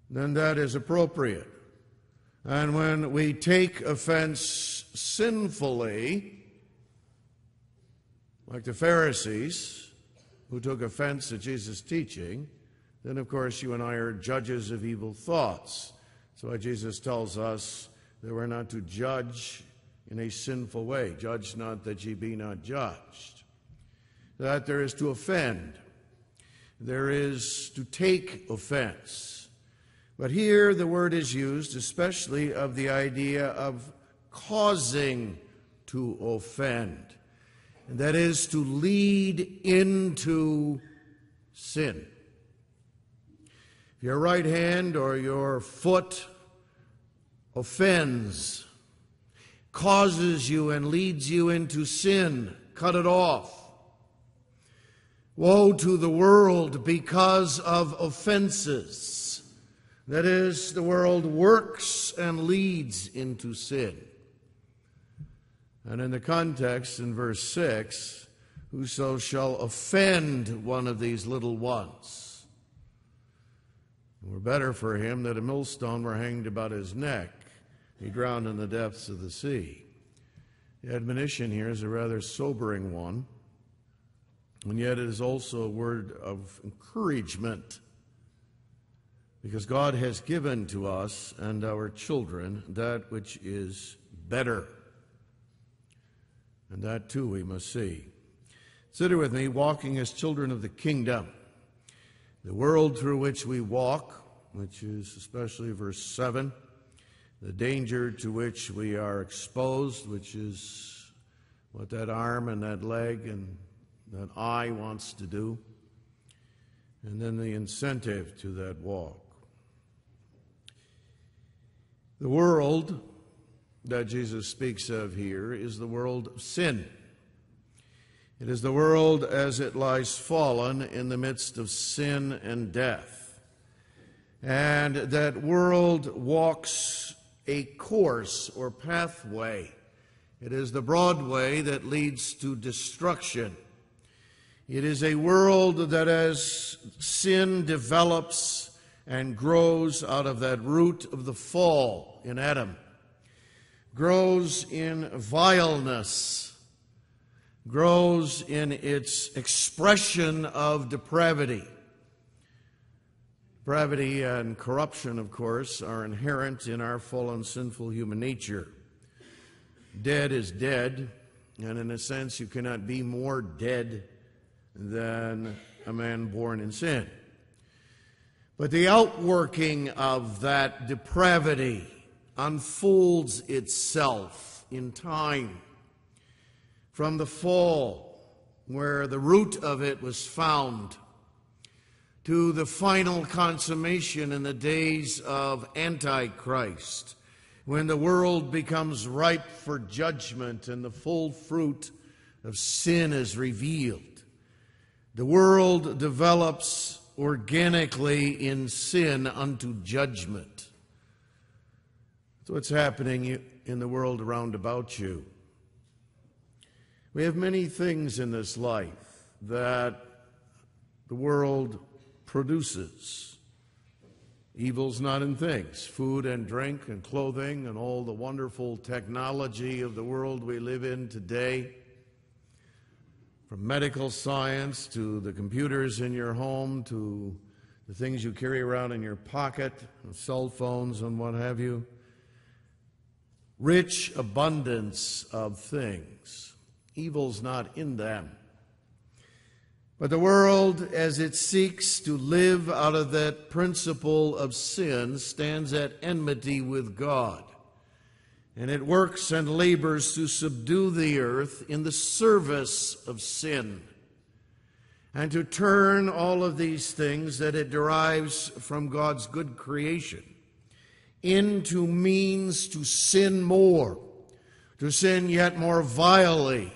then that is appropriate. And when we take offense sinfully, like the Pharisees who took offense at Jesus' teaching, then of course you and I are judges of evil thoughts. That's why Jesus tells us that we're not to judge in a sinful way. Judge not that ye be not judged. That there is to offend. There is to take offense. But here the word is used especially of the idea of causing to offend. And that is to lead into sin. If your right hand or your foot offends, causes you and leads you into sin, cut it off. Woe to the world because of offenses. That is, the world works and leads into sin. And in the context in verse 6, whoso shall offend one of these little ones. It were better for him that a millstone were hanged about his neck, he drowned in the depths of the sea. The admonition here is a rather sobering one, and yet it is also a word of encouragement, because God has given to us and our children that which is better. And that too we must see. Consider with me walking as children of the kingdom. The world through which we walk, which is especially verse 7, the danger to which we are exposed, which is what that arm and that leg and that eye wants to do, and then the incentive to that walk. The world that Jesus speaks of here is the world of sin. It is the world as it lies fallen in the midst of sin and death. And that world walks a course or pathway. It is the broad way that leads to destruction. It is a world that as sin develops and grows out of that root of the fall in Adam, grows in vileness, grows in its expression of depravity. Depravity and corruption, of course, are inherent in our fallen, sinful human nature. Dead is dead, and in a sense you cannot be more dead than a man born in sin. But the outworking of that depravity unfolds itself in time from the fall, where the root of it was found, to the final consummation in the days of Antichrist, when the world becomes ripe for judgment and the full fruit of sin is revealed. The world develops organically in sin unto judgment. That's what's happening in the world around about you. We have many things in this life that the world produces. Evil's not in things. Food and drink and clothing and all the wonderful technology of the world we live in today, from medical science to the computers in your home to the things you carry around in your pocket, cell phones and what have you. Rich abundance of things. Evil's not in them. But the world, as it seeks to live out of that principle of sin, stands at enmity with God. And it works and labors to subdue the earth in the service of sin, and to turn all of these things that it derives from God's good creation into means to sin more, to sin yet more vilely,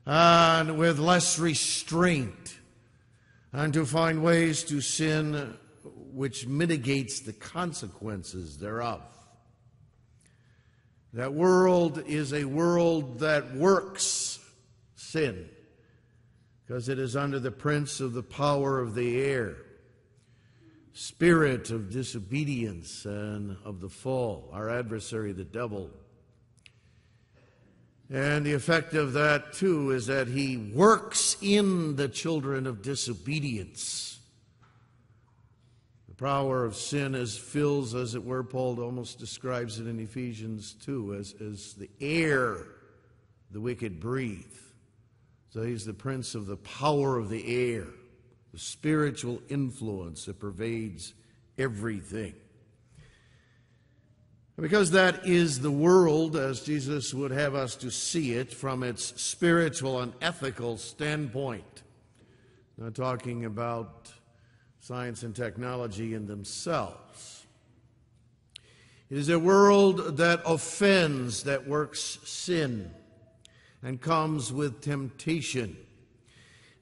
and with less restraint, and to find ways to sin which mitigates the consequences thereof. That world is a world that works sin, because it is under the prince of the power of the air. spirit of disobedience and of the fall, our adversary, the devil. And the effect of that, too, is that he works in the children of disobedience. The power of sin fills, as it were, Paul almost describes it in Ephesians 2, as the air the wicked breathe. So he's the prince of the power of the air, the spiritual influence that pervades everything. Because that is the world, as Jesus would have us to see it, from its spiritual and ethical standpoint. Not talking about science and technology in themselves. It is a world that offends, that works sin, and comes with temptation.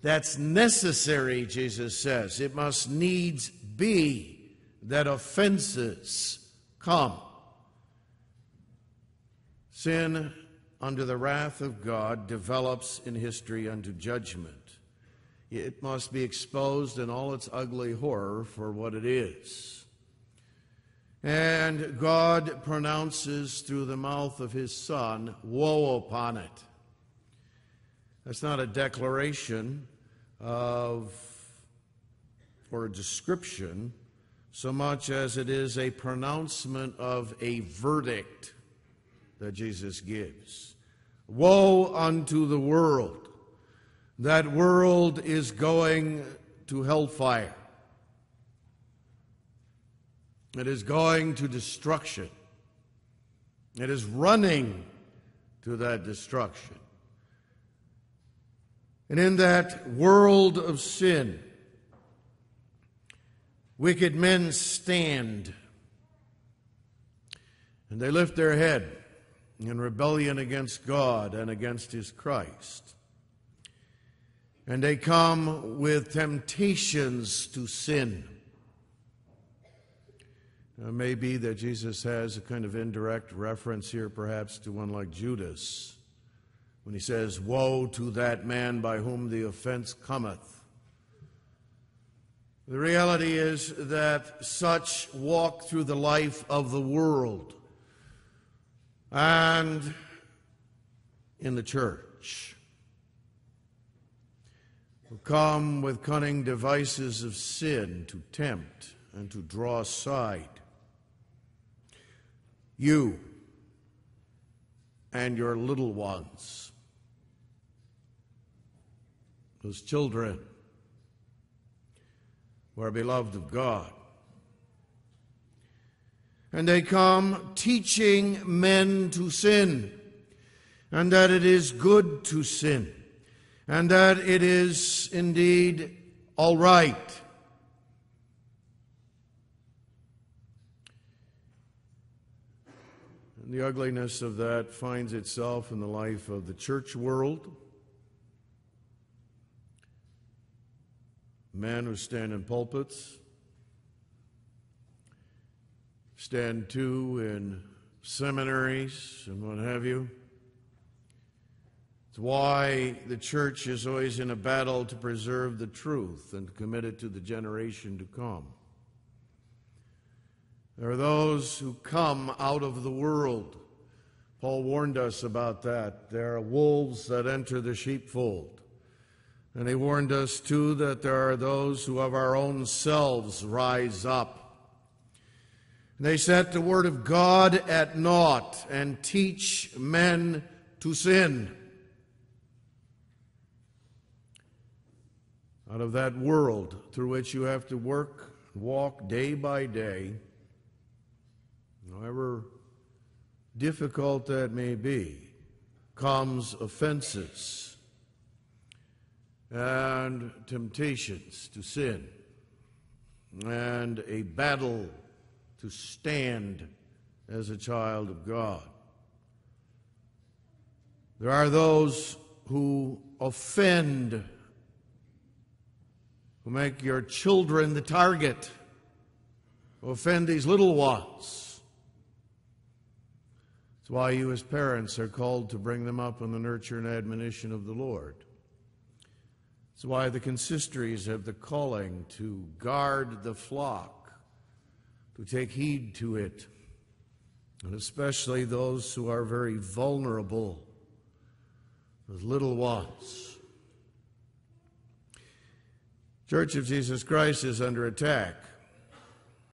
That's necessary, Jesus says. It must needs be that offenses come. Sin, under the wrath of God, develops in history unto judgment. It must be exposed in all its ugly horror for what it is. And God pronounces through the mouth of his Son, woe upon it. That's not a declaration or a description so much as it is a pronouncement of a verdict that Jesus gives. Woe unto the world. That world is going to hellfire. It is going to destruction. It is running to that destruction. And in that world of sin, wicked men stand, and they lift their head in rebellion against God and against his Christ. And they come with temptations to sin. It may be that Jesus has a kind of indirect reference here perhaps to one like Judas, when he says, woe to that man by whom the offense cometh. The reality is that such walk through the life of the world and in the church, who come with cunning devices of sin to tempt and to draw aside you and your little ones, those children who are beloved of God. And they come teaching men to sin, and that it is good to sin, and that it is indeed all right. And the ugliness of that finds itself in the life of the church world. Men who stand in pulpits, stand too in seminaries and what have you. It's why the church is always in a battle to preserve the truth and commit it to the generation to come. There are those who come out of the world. Paul warned us about that. There are wolves that enter the sheepfold. And he warned us, too, that there are those who of our own selves rise up. They set the word of God at naught and teach men to sin. Out of that world through which you have to walk day by day, however difficult that may be, comes offenses and temptations to sin, and a battle to stand as a child of God. There are those who offend, who make your children the target, who offend these little ones. That's why you as parents are called to bring them up in the nurture and admonition of the Lord. That's why the consistories have the calling to guard the flock to take heed to it, and especially those who are very vulnerable, as little ones. Church of Jesus Christ is under attack.